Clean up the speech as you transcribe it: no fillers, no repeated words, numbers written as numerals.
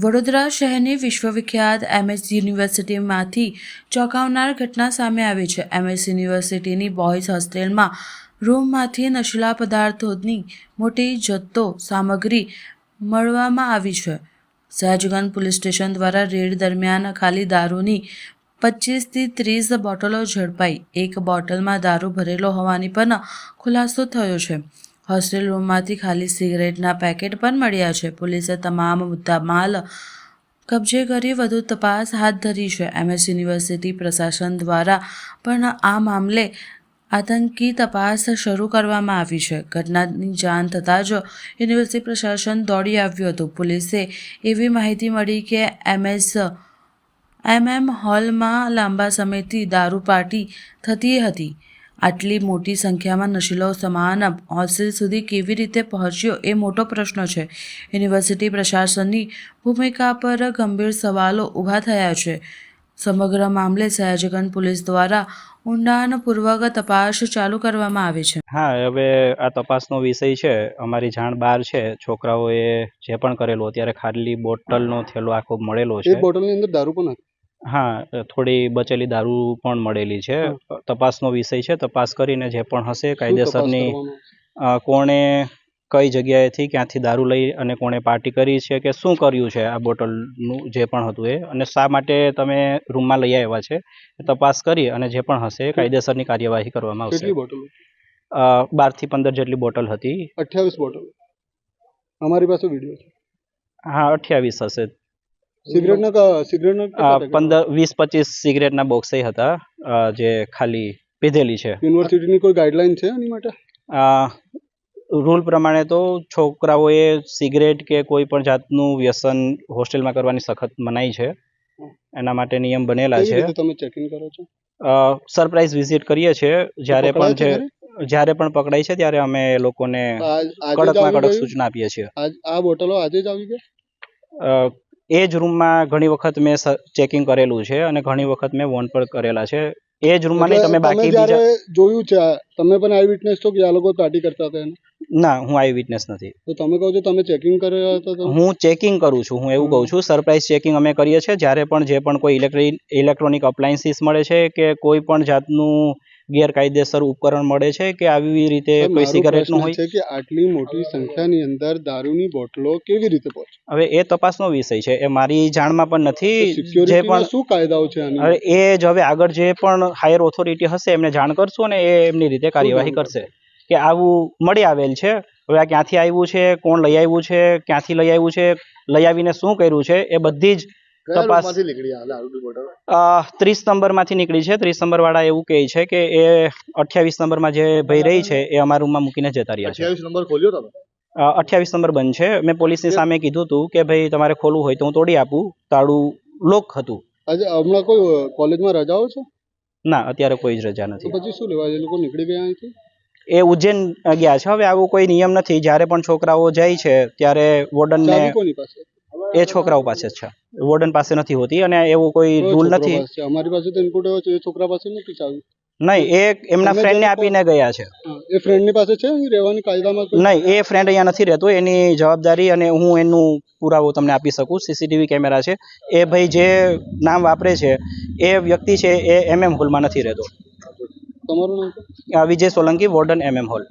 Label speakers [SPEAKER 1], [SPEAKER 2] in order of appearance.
[SPEAKER 1] વડોદરા શહેરની વિશ્વવિખ્યાત એમએસ યુનિવર્સિટીમાંથી ચોંકાવનાર ઘટના સામે આવી છે। એમએસ યુનિવર્સિટીની બોયઝ હોસ્ટેલમાં રૂમમાંથી નશીલા પદાર્થોની મોટી જથ્થો સામગ્રી મળવામાં આવી છે। સયાજગંજ પોલીસ સ્ટેશન દ્વારા રેડ દરમિયાન ખાલી દારૂની 25 થી 30 બોટલો ઝડપાઈ। એક બોટલમાં દારૂ ભરેલો હોવાની પણ ખુલાસો થયો છે। હોસ્ટેલ રૂમમાંથી ખાલી સિગરેટના પેકેટ પણ મળ્યા છે। પોલીસે તમામ મુદ્દામાલ કબજે કરી વધુ તપાસ હાથ ધરી છે। એમએસ યુનિવર્સિટી પ્રશાસન દ્વારા પણ આ મામલે આંતકી તપાસ શરૂ કરવામાં આવી છે। ઘટનાની જાણ થતાં જ યુનિવર્સિટી પ્રશાસન દોડી આવ્યું હતું। પોલીસે એવી માહિતી મળી કે MM હોલમાં લાંબા સમયથી દારૂ પાર્ટી થતી હતી। આટલી મોટી સંખ્યામાં નશીલો સામાન હોસ્ટેલ સુધી કેવી રીતે પહોંચ્યો એ મોટો પ્રશ્ન છે। યુનિવર્સિટી પ્રશાસનની ભૂમિકા પર ગંભીર સવાલો ઊભા થયા છે। સમગ્ર મામલે સયાજગંજ પોલીસ દ્વારા ઊંડાણપૂર્વક તપાસ ચાલુ કરવામાં આવી છે।
[SPEAKER 2] હા, હવે આ તપાસનો વિષય છે। અમારી જાણ બહાર છે, છોકરાઓએ જે પણ કરેલું અત્યારે ખાલી બોટલનો થેલો આખો મળેલો છે।
[SPEAKER 3] એક બોટલની અંદર દારૂ પણ હતી?
[SPEAKER 2] હા, થોડી બચેલી દારૂ પણ મળેલી છે। તપાસનો વિષય છે, તપાસ કરીને જે પણ હશે કાયદેસરની કોણે કઈ જગ્યાએથી ક્યાંથી દારૂ લઈ અને કોણે પાર્ટી કરી છે કે શું કર્યું છે આ બોટલનું જે પણ હતું એ, અને શા માટે તમે રૂમમાં લઈ આવ્યા છે, તપાસ કરી અને જે પણ હશે કાયદેસરની કાર્યવાહી કરવામાં આવશે।
[SPEAKER 3] કેટલી બોટલો?
[SPEAKER 2] 12 થી 15 જેટલી બોટલ હતી।
[SPEAKER 3] 28 બોટલ અમારી પાસે વિડીયો છે।
[SPEAKER 2] હા, 28 હશે।
[SPEAKER 3] સિગરેટના
[SPEAKER 2] 20-25 સિગરેટના બોક્સ હતા જે ખાલી પીધેલી છે।
[SPEAKER 3] યુનિવર્સિટીની કોઈ ગાઈડલાઈન છે આની માટે?
[SPEAKER 2] રૂલ પ્રમાણે તો છોકરાઓએ સિગરેટ કે કોઈ પણ જાતનું વ્યસન હોસ્ટેલમાં કરવાની સખત મનાઈ છે। એના માટે નિયમ બનેલા છે।
[SPEAKER 3] તમે ચેકિંગ કરો છો?
[SPEAKER 2] સરપ્રાઈઝ વિઝિટ કરીએ છીએ જ્યારે પણ પકડાય છે ત્યારે અમે લોકોને કડકમાં કડક સૂચના આપીએ છીએ।
[SPEAKER 3] આ બોટલો આજે જ આવી ગઈ?
[SPEAKER 2] એ જ રૂમમાં ઘણી વખત મેં ચેકિંગ કરેલું છે અને ઘણી વખત મેં વોન પર કરેલા છે। એ જ રૂમમાં નહીં, તમે બાકી બીજા
[SPEAKER 3] જોયું છે? તમે પણ આઈ વિટનેસ છો કે આ લોકો પાર્ટી કરતા હતા?
[SPEAKER 2] ના, હું આઈ વિટનેસ નથી।
[SPEAKER 3] તો તમે કહો છો તમે ચેકિંગ કર્યા હતા?
[SPEAKER 2] હું ચેકિંગ કરું છું, હું એવું કહું છું। સરપ્રાઈઝ ચેકિંગ અમે કરીએ છીએ જ્યારે પણ જે પણ કોઈ ઇલેક્ટ્રોનિક અપ્લાયન્સીસ મળે છે કે કોઈ પણ જાતનું ગેરકાયદેસર ઉપકરણ મળે છે કે આવી રીતે કોઈ સિગારેટનું હોય
[SPEAKER 3] છે કે આટલી મોટી સંખ્યાની અંદર દારૂની બોટલો કેવી રીતે પહોંચે?
[SPEAKER 2] હવે એ તપાસનો વિષય છે, એ મારી જાણમાં પણ નથી। જે પણ
[SPEAKER 3] શું કાયદાઓ છે
[SPEAKER 2] હવે એ જ હવે આગળ જે પણ હાયર ઓથોરિટી હશે એમને જાણ કરશું અને એ એમની રીતે કાર્યવાહી કરશે કે આવું મળી આવેલ છે। હવે આ ક્યાંથી આવ્યું છે, કોણ લઈ આવ્યું છે, ક્યાંથી લઈ આવ્યું છે, લઈ આવીને શું કર્યું છે, એ બધી જ તપાસ 30 નંબરમાંથી નીકળી છે। 30 નંબર વાળા એવું કહે છે કે એ 28 નંબરમાં જે ભાઈ રહી છે એ અમારા રૂમમાં મૂકીને જતા રહ્યા છે।
[SPEAKER 3] 28 નંબર ખોલ્યો તમે?
[SPEAKER 2] 28 નંબર બંધ છે। મેં પોલીસની સામે કીધું હતું કે ભાઈ તમારે ખોલવું હોય તો હું તોડી આપું, તાળું લોક હતું।
[SPEAKER 3] આજે હમણાં કોઈ કોલેજમાં રજાઓ છે?
[SPEAKER 2] ના, અત્યારે કોઈ જ રજા નથી।
[SPEAKER 3] પછી શું લેવા એ લોકો નીકળી ગયા અહીંથી?
[SPEAKER 2] એ ઉજ્જૈન ગયા છે। હવે આવો કોઈ નિયમ નથી, જ્યારે પણ છોકરાઓ જાય છે ત્યારે વોર્ડનને
[SPEAKER 3] કોની પાસે?
[SPEAKER 2] એ છોકરાઓ પાસે જ છે, વોર્ડન પાસે નથી હોતી અને એવો કોઈ રૂલ નથી।
[SPEAKER 3] અમારી પાસે તો ઇનપુટ એવો છે એ છોકરા પાસે નથી ચાવી?
[SPEAKER 2] નહીં, એ એમના ફ્રેન્ડને આપીને ગયા છે।
[SPEAKER 3] એ ફ્રેન્ડની પાસે છે રહેવાની કાયદામાં?
[SPEAKER 2] નહીં, એ ફ્રેન્ડ અહીંયા નથી રહેતો, એની જવાબદારી અને હું એનું પુરાવો તમને આપી શકું। સીસીટીવી કેમેરા છે। એ ભાઈ જે નામ વાપરે છે એ વ્યક્તિ છે એ MM હોલમાં નથી રહેતો।
[SPEAKER 3] તમારું નામ?
[SPEAKER 2] વિજય સોલંકી, વોર્ડન MM હોલ।